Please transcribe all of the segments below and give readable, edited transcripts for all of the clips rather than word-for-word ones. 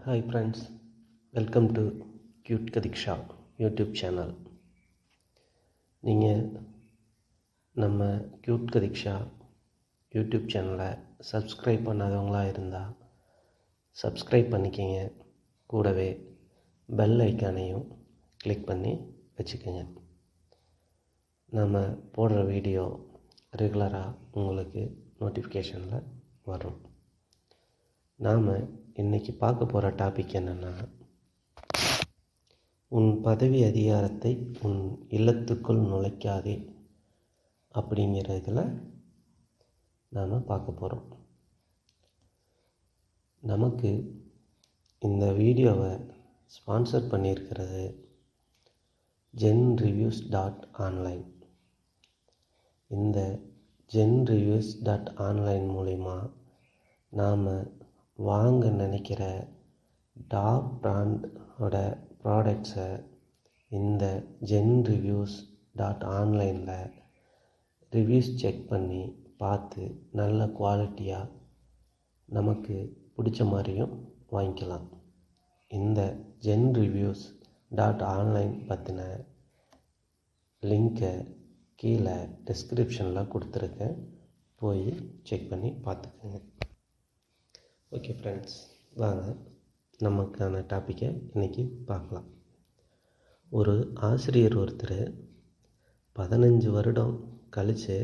Hi friends, welcome to Cute Kadiksha YouTube channel. நீங்கள் நம்ம cute Kathiksha YouTube சேனலை subscribe பண்ணாதவங்களாக இருந்தால் சப்ஸ்கிரைப் பண்ணிக்கங்க. கூடவே பெல் ஐக்கானையும் கிளிக் பண்ணி வச்சுக்கோங்க. நம்ம போடுற வீடியோ ரெகுலராக உங்களுக்கு நோட்டிஃபிகேஷனில் வரும். நாம் இன்றைக்கி பார்க்க போகிற டாபிக் என்னென்னா, உன் பதவி அதிகாரத்தை உன் இல்லத்துக்குள் நுழைக்காதே அப்படிங்கிற இதில் நாம் பார்க்க போகிறோம். நமக்கு இந்த வீடியோவை ஸ்பான்சர் பண்ணியிருக்கிறது genreviews.online. இந்த genreviews.online மூலிமா நாம் வாங்க நினைக்கிற டாப் பிராண்டோட ப்ராடக்ட்ஸை இந்த genreviews.onlineல் ரிவ்யூஸ் செக் பண்ணி பார்த்து நல்ல குவாலிட்டியாக நமக்கு பிடிச்ச மாதிரியும் வாங்கிக்கலாம். இந்த genreviews.online பற்றின லிங்கை கீழே டிஸ்கிரிப்ஷனில் கொடுத்துருக்கேன். போய் செக் பண்ணி பார்த்துக்கோங்க. ஓகே ஃப்ரெண்ட்ஸ், வாங்க நமக்கான டாப்பிக்கை இன்றைக்கி பார்க்கலாம். ஒரு ஆசிரியர் ஒருத்தர் 15 வருடம் கழித்து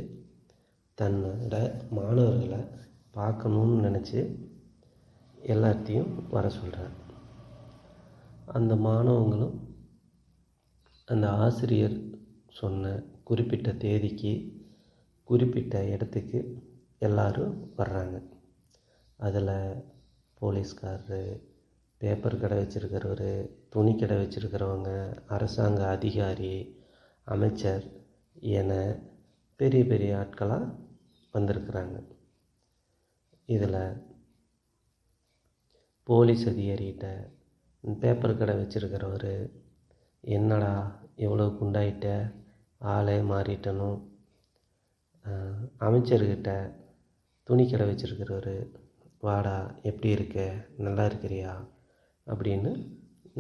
தன்னோட மாணவர்களை பார்க்கணுன்னு நினச்சி எல்லாத்தையும் வர சொல்கிறார். அந்த மாணவங்களும் அந்த ஆசிரியர் சொன்ன குறிப்பிட்ட தேதிக்கு குறிப்பிட்ட இடத்துக்கு எல்லோரும் வர்றாங்க. அதில் போலீஸ்காரரு, பேப்பர் கடை வச்சுருக்கிறவர், துணி கடை வச்சுருக்கிறவங்க, அரசாங்க அதிகாரி, அமைச்சர் என பெரிய பெரிய ஆட்களாக வந்திருக்கிறாங்க. இதில் போலீஸ் அதிகாரிகிட்ட பேப்பர் கடை வச்சுருக்கிறவர், என்னடா எவ்வளோ குண்டாயிட்ட, ஆளே மாறிட்டணும். அமைச்சர்கிட்ட துணி கடை வச்சுருக்கிறவர், வாடா எப்படி இருக்க, நல்லா இருக்கிறியா அப்படின்னு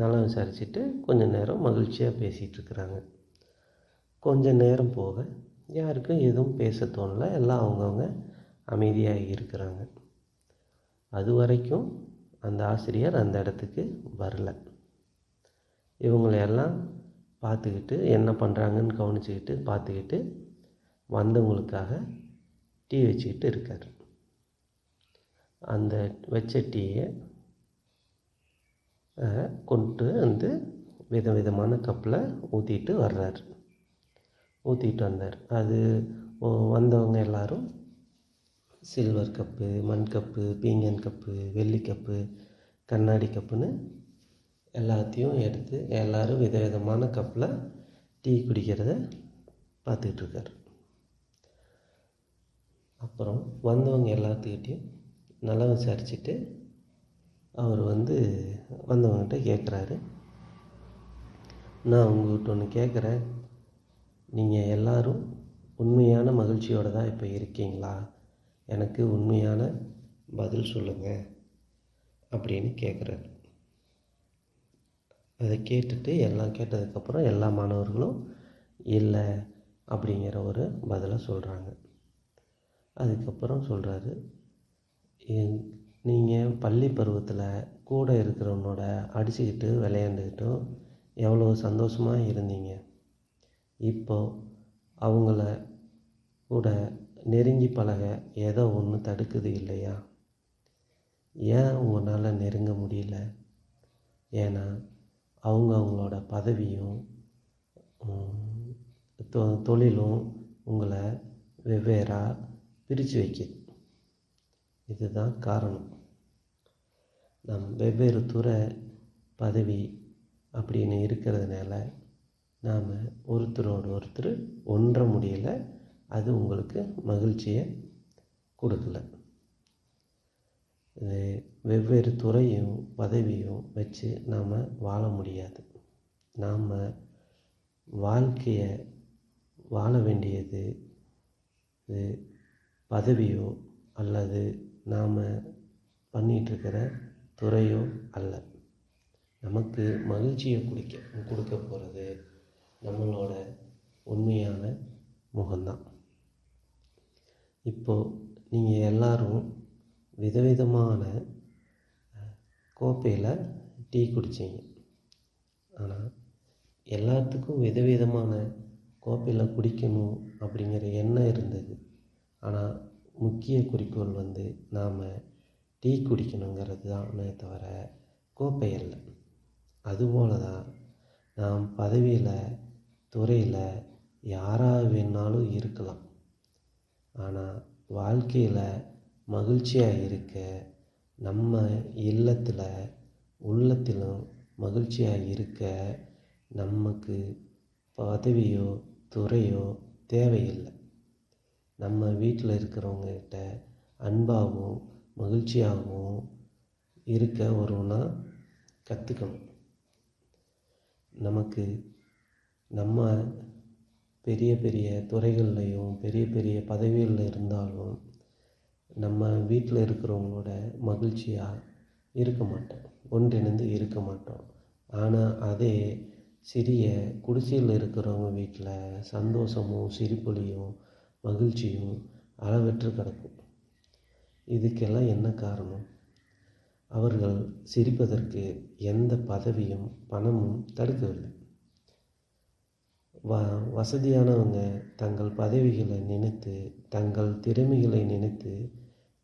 நல்லா விசாரிச்சுட்டு கொஞ்சம் நேரம் மகிழ்ச்சியாக பேசிகிட்ருக்குறாங்க. கொஞ்சம் நேரம் போக யாருக்கும் எதுவும் பேச தோணலை. எல்லாம் அவங்கவுங்க அமைதியாக இருக்கிறாங்க. அது வரைக்கும் அந்த ஆசிரியர் அந்த இடத்துக்கு வரல. இவங்களையெல்லாம் பார்த்துக்கிட்டு என்ன பண்ணுறாங்கன்னு கவனிச்சுக்கிட்டு பார்த்துக்கிட்டு வந்தவங்களுக்காக டீ வச்சுக்கிட்டு இருக்கார். அந்த வச்ச டீயை கொண்டு வந்து விதவிதமான கப்பில் ஊற்றிட்டு வந்தார். அது வந்தவங்க எல்லோரும் சில்வர் கப்பு, மண் கப்பு, பீங்கன் கப்பு, வெள்ளி கப்பு, கண்ணாடி கப்புன்னு எல்லாத்தையும் எடுத்து எல்லோரும் விதவிதமான கப்பில் டீ குடிக்கிறத பார்த்துக்கிட்டு இருக்கார். அப்புறம் வந்தவங்க எல்லாத்துக்கிட்டையும் நல்லா விசாரிச்சுட்டு அவர் வந்தவங்ககிட்ட கேட்குறாரு, நான் உங்கள்கிட்ட ஒன்று கேட்குறேன், நீங்கள் எல்லோரும் உண்மையான மகிழ்ச்சியோடு தான் இப்போ இருக்கீங்களா? எனக்கு உண்மையான பதில் சொல்லுங்கள் அப்படின்னு கேட்குறாரு. அதை கேட்டுட்டு எல்லாம் கேட்டதுக்கப்புறம் எல்லா மாணவர்களும் இல்லை அப்படிங்கிற ஒரு பதிலை சொல்கிறாங்க. அதுக்கப்புறம் சொல்கிறாரு, நீங்கள் பள்ளி பருவத்தில் கூட இருக்கிறவனோட அடிச்சுக்கிட்டு விளையாண்டுக்கிட்டும் எவ்வளோ சந்தோஷமாக இருந்தீங்க. இப்போது அவங்கள கூட நெருங்கி பழக ஏதோ ஒன்று தடுக்குது இல்லையா? ஏன் உங்களால் நெருங்க முடியல? ஏன்னா அவங்களோட பதவியும் தொழிலும் உங்களை வெவ்வேறாக பிரித்து வைக்குது. இதுதான் காரணம். நம் வெவ்வேறு துறை, பதவி அப்படின்னு இருக்கிறதுனால நாம் ஒருத்தரோடு ஒருத்தர் ஒன்ற முடியலை. அது உங்களுக்கு மகிழ்ச்சியை கொடுக்கல. இது வெவ்வேறு துறையும் பதவியும் வச்சு நாம் வாழ முடியாது. நாம் வாழ்க்கையை வாழ வேண்டியது இது பதவியோ அல்லது நாம் பண்ணிகிட்ருக்கிற துறையோ அல்ல. நமக்கு மகிழ்ச்சியை கொடுக்க போகிறது நம்மளோட உண்மையான முகம்தான். இப்போது நீங்கள் எல்லோரும் விதவிதமான கோப்பையில் டீ குடித்தீங்க. ஆனால் எல்லாத்துக்கும் விதவிதமான கோப்பையில் குடிக்கணும் அப்படிங்கிற எண்ணம் இருந்தது. ஆனால் முக்கிய குறிக்கோள் நாம் டீ குடிக்கணுங்கிறது தானே தவிர கோப்பை அல்ல. அதுபோல தான் நாம் பதவியில், துறையில் யாராக வேணாலும் இருக்கலாம். ஆனால் வாழ்க்கையில் மகிழ்ச்சியாக இருக்க நம்ம இல்லத்தில், உள்ளத்திலும் மகிழ்ச்சியாக இருக்க நமக்கு பதவியோ துறையோ தேவையில்லை. நம்ம வீட்டில் இருக்கிறவங்ககிட்ட அன்பாகவும் மகிழ்ச்சியாகவும் இருக்க ஒருவனா கற்றுக்கணும். நமக்கு நம்ம பெரிய பெரிய துறைகள்லையும் பெரிய பெரிய பதவிகளில் இருந்தாலும் நம்ம வீட்டில் இருக்கிறவங்களோட மகிழ்ச்சியாக இருக்க மாட்டோம், ஒன்றிணைந்து இருக்க மாட்டோம். ஆனால் அதே சிறிய குடிசையில் இருக்கிறவங்க வீட்டில் சந்தோஷமும் சிரிப்பொலியும் மகிழ்ச்சியும் அளவற்று கிடக்கும். இதுக்கெல்லாம் என்ன காரணம்? அவர்கள் சிரிப்பதற்கு எந்த பதவியும் பணமும் தடுக்கவில்லை. வசதியானவங்க தங்கள் பதவிகளை நினைத்து, தங்கள் திறமைகளை நினைத்து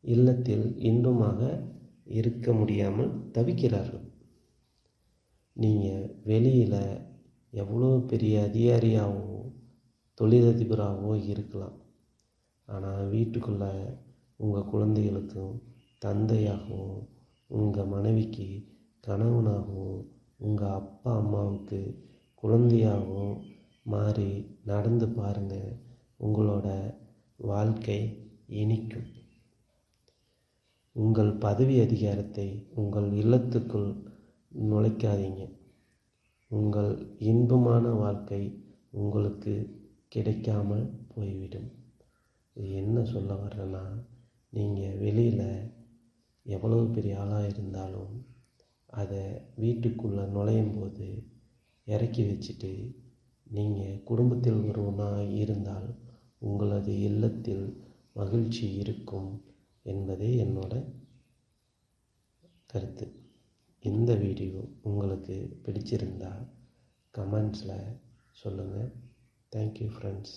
இல்லத்தில் இன்பமாக இருக்க முடியாமல் தவிக்கிறார்கள். நீங்கள் வெளியில் எவ்வளோ பெரிய அதிகாரியாகவோ தொழிலதிபராகவோ இருக்கலாம். ஆனால் வீட்டுக்குள்ளே உங்கள் குழந்தைகளுக்கும் தந்தையாகவும், உங்கள் மனைவிக்கு கணவனாகவும், உங்கள் அப்பா அம்மாவுக்கு குழந்தையாகவும் மாறி நடந்து பாருங்கள். உங்களோட வாழ்க்கை இனிக்கும். உங்கள் பதவி அதிகாரத்தை உங்கள் இல்லத்துக்குள் நுழைக்காதீங்க. உங்கள் இன்பமான வாழ்க்கை உங்களுக்கு கிடைக்காமல் போய்விடும். இது என்ன சொல்ல வர்றேன்னா, நீங்கள் வெளியில் எவ்வளோ பெரிய ஆளாக இருந்தாலும் அதை வீட்டுக்குள்ளே நுழையும் போது இறக்கி வச்சுட்டு நீங்கள் குடும்பத்தில் ஒருவனாக இருந்தால் உங்களது இல்லத்தில் மகிழ்ச்சி இருக்கும் என்பதே என்னோட கருத்து. இந்த வீடியோ உங்களுக்கு பிடிச்சிருந்தால் கமெண்ட்ஸில் சொல்லுங்கள். Thank you friends.